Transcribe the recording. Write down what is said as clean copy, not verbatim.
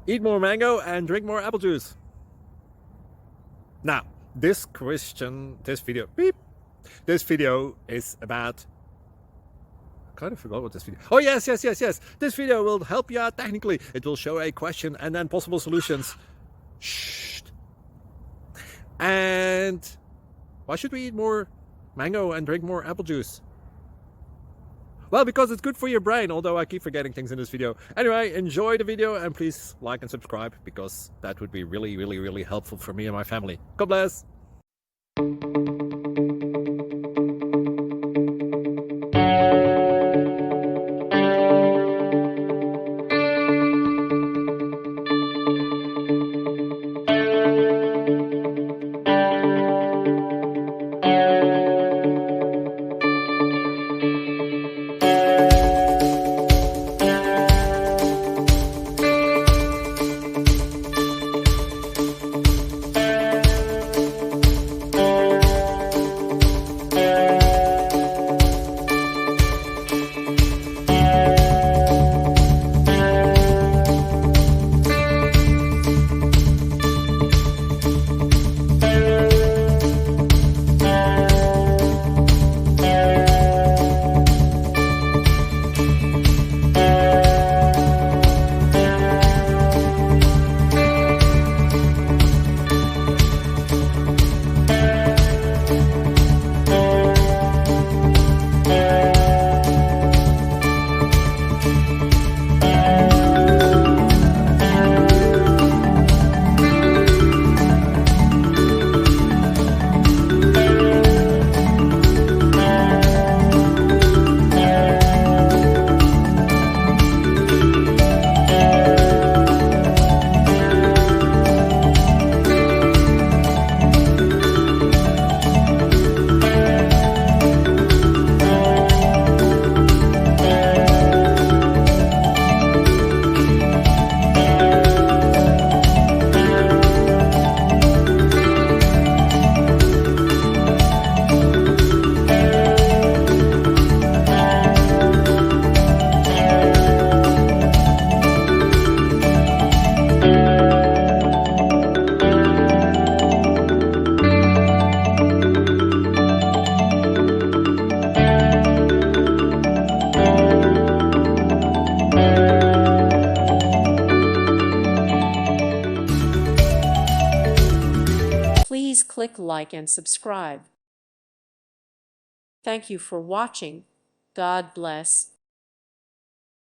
Eat more mango and drink more apple juice. Now, this video is about... I kind of forgot what this video... Oh, yes. This video will help you out technically. It will show a question and then possible solutions. Shh. And why should we eat more mango and drink more apple juice? Well, because it's good for your brain, although I keep forgetting things in this video. Anyway, enjoy the video and please like and subscribe, because that would be really helpful for me and my family. God bless! Please click like and subscribe. Thank you for watching. God bless.